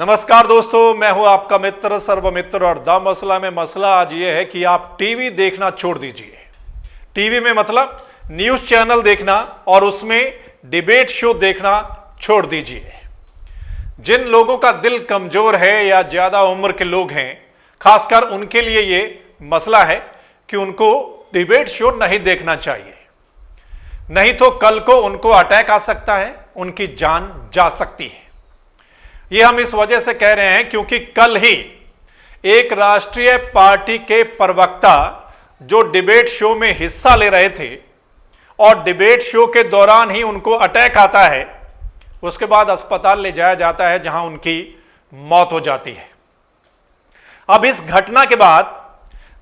नमस्कार दोस्तों, मैं हूं आपका मित्र सर्वमित्र और द मसला में मसला आज ये है कि आप टीवी देखना छोड़ दीजिए। टीवी में मतलब न्यूज चैनल देखना और उसमें डिबेट शो देखना छोड़ दीजिए। जिन लोगों का दिल कमजोर है या ज्यादा उम्र के लोग हैं, खासकर उनके लिए ये मसला है कि उनको डिबेट शो नहीं देखना चाहिए, नहीं तो कल को उनको अटैक आ सकता है, उनकी जान जा सकती है। ये हम इस वजह से कह रहे हैं क्योंकि कल ही एक राष्ट्रीय पार्टी के प्रवक्ता जो डिबेट शो में हिस्सा ले रहे थे और डिबेट शो के दौरान ही उनको अटैक आता है, उसके बाद अस्पताल ले जाया जाता है जहां उनकी मौत हो जाती है। अब इस घटना के बाद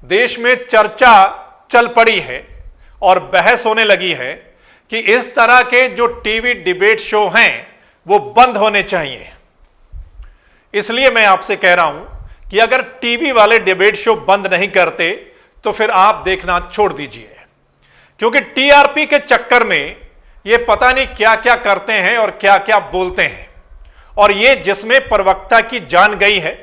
देश में चर्चा चल पड़ी है और बहस होने लगी है कि इस तरह के जो टीवी डिबेट शो हैं वो बंद होने चाहिए। इसलिए मैं आपसे कह रहा हूं कि अगर टीवी वाले डिबेट शो बंद नहीं करते तो फिर आप देखना छोड़ दीजिए, क्योंकि टीआरपी के चक्कर में ये पता नहीं क्या क्या करते हैं और क्या क्या बोलते हैं। और ये जिसमें प्रवक्ता की जान गई है,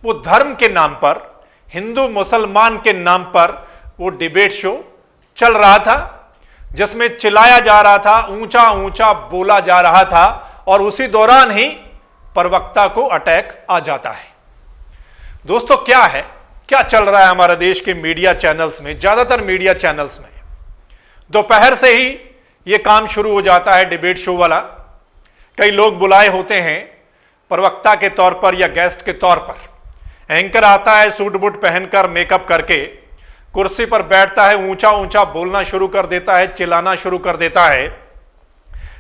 वो धर्म के नाम पर, हिंदू मुसलमान के नाम पर वो डिबेट शो चल रहा था, जिसमें चिल्लाया जा रहा था, ऊंचा ऊंचा बोला जा रहा था और उसी दौरान ही प्रवक्ता को अटैक आ जाता है। दोस्तों, क्या चल रहा है हमारे देश के मीडिया चैनल्स में? ज्यादातर मीडिया चैनल्स में दोपहर से ही यह काम शुरू हो जाता है डिबेट शो वाला। कई लोग बुलाए होते हैं प्रवक्ता के तौर पर या गेस्ट के तौर पर। एंकर आता है सूट बूट पहनकर, मेकअप करके, कुर्सी पर बैठता है, ऊंचा ऊंचा बोलना शुरू कर देता है, चिल्लाना शुरू कर देता है।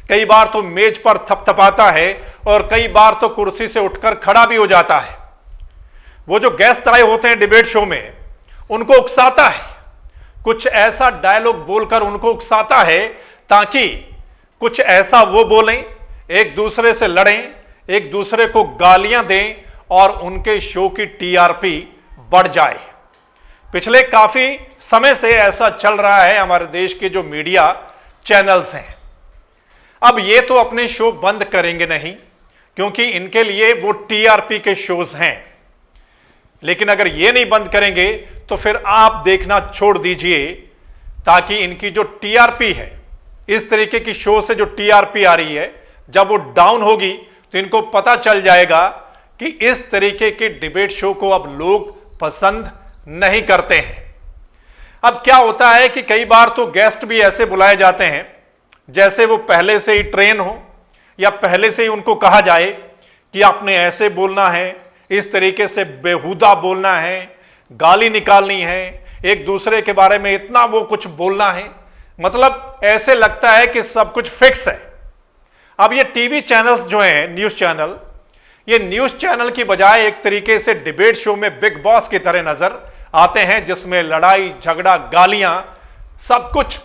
कई बार तो मेज पर थपथपाता है और कई बार तो कुर्सी से उठकर खड़ा भी हो जाता है। वो जो गेस्ट आए होते हैं डिबेट शो में, उनको उकसाता है, कुछ ऐसा डायलॉग बोलकर उनको उकसाता है ताकि कुछ ऐसा वो बोलें, एक दूसरे से लड़ें, एक दूसरे को गालियां दें और उनके शो की टीआरपी बढ़ जाए। पिछले काफी समय से ऐसा चल रहा है हमारे देश के जो मीडिया चैनल्स हैं। अब ये तो अपने शो बंद करेंगे नहीं, क्योंकि इनके लिए वो टीआरपी के शोज हैं। लेकिन अगर ये नहीं बंद करेंगे तो फिर आप देखना छोड़ दीजिए, ताकि इनकी जो टीआरपी है, इस तरीके की शो से जो टीआरपी आ रही है, जब वो डाउन होगी तो इनको पता चल जाएगा कि इस तरीके के डिबेट शो को अब लोग पसंद नहीं करते हैं। अब क्या होता है कि कई बार तो गेस्ट भी ऐसे बुलाए जाते हैं जैसे वो पहले से ही ट्रेन हो, या पहले से ही उनको कहा जाए कि आपने ऐसे बोलना है, इस तरीके से बेहुदा बोलना है, गाली निकालनी है, एक दूसरे के बारे में इतना वो कुछ बोलना है। मतलब ऐसे लगता है कि सब कुछ फिक्स है। अब ये टीवी चैनल्स जो हैं, न्यूज चैनल, ये न्यूज चैनल की बजाय एक तरीके से डिबेट शो में बिग बॉस की तरह नजर आते हैं, जिसमें लड़ाई झगड़ा गालियां सब कुछ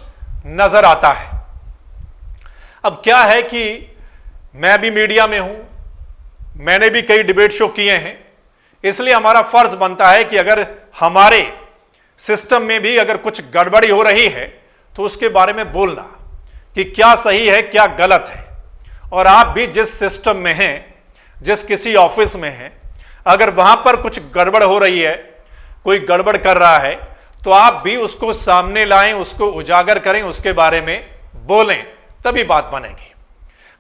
नजर आता है। अब क्या है कि मैं भी मीडिया में हूं, मैंने भी कई डिबेट शो किए हैं, इसलिए हमारा फर्ज बनता है कि अगर हमारे सिस्टम में भी अगर कुछ गड़बड़ी हो रही है तो उसके बारे में बोलना कि क्या सही है क्या गलत है। और आप भी जिस सिस्टम में हैं, जिस किसी ऑफिस में हैं, अगर वहां पर कुछ गड़बड़ हो रही है, कोई गड़बड़ कर रहा है, तो आप भी उसको सामने लाएं, उसको उजागर करें, उसके बारे में बोलें, तभी बात बनेगी।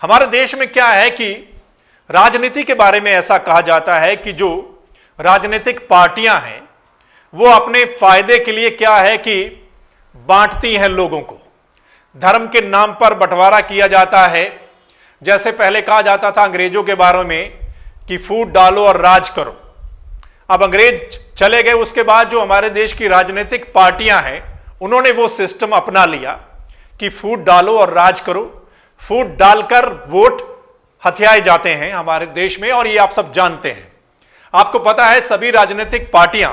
हमारे देश में क्या है कि राजनीति के बारे में ऐसा कहा जाता है कि जो राजनीतिक पार्टियां हैं वो अपने फायदे के लिए क्या है कि बांटती हैं लोगों को। धर्म के नाम पर बंटवारा किया जाता है। जैसे पहले कहा जाता था अंग्रेजों के बारे में कि फूट डालो और राज करो। अब अंग्रेज चले गए, उसके बाद जो हमारे देश की राजनीतिक पार्टियां हैं उन्होंने वो सिस्टम अपना लिया कि फूट डालो और राज करो। फूट डालकर वोट हथियाए जाते हैं हमारे देश में, और ये आप सब जानते हैं। आपको पता है सभी राजनीतिक पार्टियां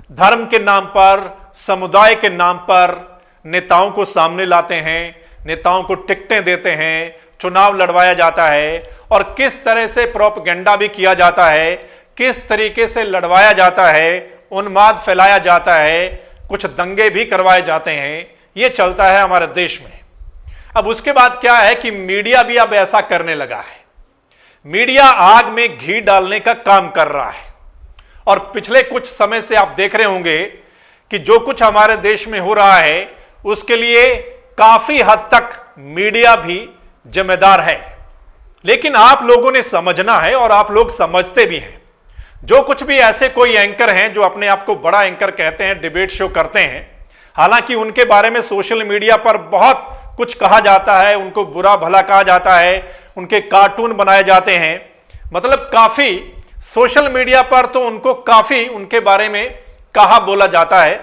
धर्म के नाम पर, समुदाय के नाम पर नेताओं को सामने लाते हैं, नेताओं को टिकटें देते हैं, चुनाव लड़वाया जाता है और किस तरह से प्रोपेगेंडा भी किया जाता है, किस तरीके से लड़वाया जाता है, उन्माद फैलाया जाता है, कुछ दंगे भी करवाए जाते हैं। ये चलता है हमारे देश में। अब उसके बाद क्या है कि मीडिया भी अब ऐसा करने लगा है। मीडिया आग में घी डालने का काम कर रहा है। और पिछले कुछ समय से आप देख रहे होंगे कि जो कुछ हमारे देश में हो रहा है उसके लिए काफी हद तक मीडिया भी जिम्मेदार है। लेकिन आप लोगों ने समझना है और आप लोग समझते भी हैं। जो कुछ भी ऐसे कोई एंकर हैं जो अपने आप को बड़ा एंकर कहते हैं, डिबेट शो करते हैं, हालांकि उनके बारे में सोशल मीडिया पर बहुत कुछ कहा जाता है, उनको बुरा भला कहा जाता है, उनके कार्टून बनाए जाते हैं, मतलब काफी सोशल मीडिया पर तो उनको काफी उनके बारे में कहा बोला जाता है,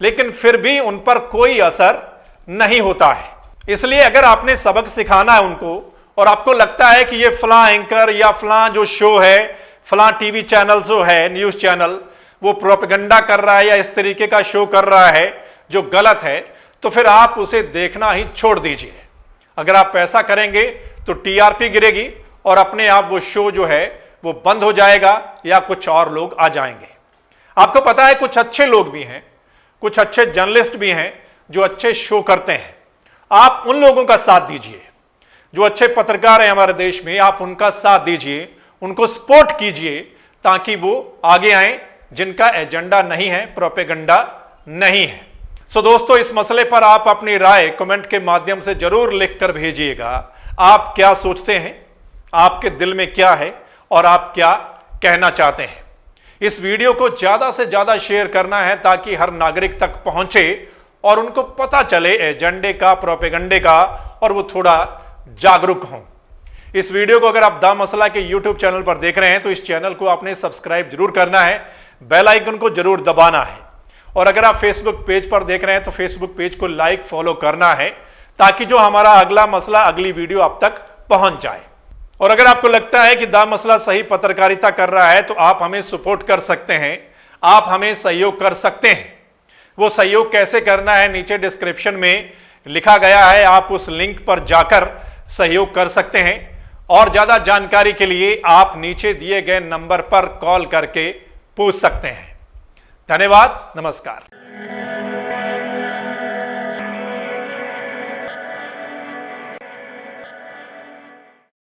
लेकिन फिर भी उन पर कोई असर नहीं होता है। इसलिए अगर आपने सबक सिखाना है उनको और आपको लगता है कि ये फलां एंकर या फलां जो शो है, फलां टीवी चैनल जो है, न्यूज चैनल, वो प्रोपेगेंडा कर रहा है या इस तरीके का शो कर रहा है जो गलत है, तो फिर आप उसे देखना ही छोड़ दीजिए। अगर आप ऐसा करेंगे तो टीआरपी गिरेगी और अपने आप वो शो जो है वो बंद हो जाएगा या कुछ और लोग आ जाएंगे। आपको पता है कुछ अच्छे लोग भी हैं, कुछ अच्छे जर्नलिस्ट भी हैं जो अच्छे शो करते हैं। आप उन लोगों का साथ दीजिए जो अच्छे पत्रकार हैं हमारे देश में, आप उनका साथ दीजिए, उनको सपोर्ट कीजिए ताकि वो आगे आए जिनका एजेंडा नहीं है, प्रोपेगेंडा नहीं है। सो दोस्तों, इस मसले पर आप अपनी राय कमेंट के माध्यम से जरूर लिखकर भेजिएगा। आप क्या सोचते हैं, आपके दिल में क्या है और आप क्या कहना चाहते हैं। इस वीडियो को ज्यादा से ज्यादा शेयर करना है ताकि हर नागरिक तक पहुंचे और उनको पता चले एजेंडे का, प्रोपेगेंडे का, और वो थोड़ा जागरूक हों। इस वीडियो को अगर आप दा मसला के YouTube चैनल पर देख रहे हैं तो इस चैनल को आपने सब्सक्राइब जरूर करना है, बेल आइकन को जरूर दबाना है, और अगर आप फेसबुक पेज पर देख रहे हैं तो फेसबुक पेज को लाइक फॉलो करना है ताकि जो हमारा अगला मसला, अगली वीडियो आप तक पहुंच जाए। और अगर आपको लगता है कि दा मसला सही पत्रकारिता कर रहा है तो आप हमें सपोर्ट कर सकते हैं, आप हमें सहयोग कर सकते हैं। वो सहयोग कैसे करना है नीचे डिस्क्रिप्शन में लिखा गया है, आप उस लिंक पर जाकर सहयोग कर सकते हैं। और ज्यादा जानकारी के लिए आप नीचे दिए गए नंबर पर कॉल करके पूछ सकते हैं। धन्यवाद, नमस्कार।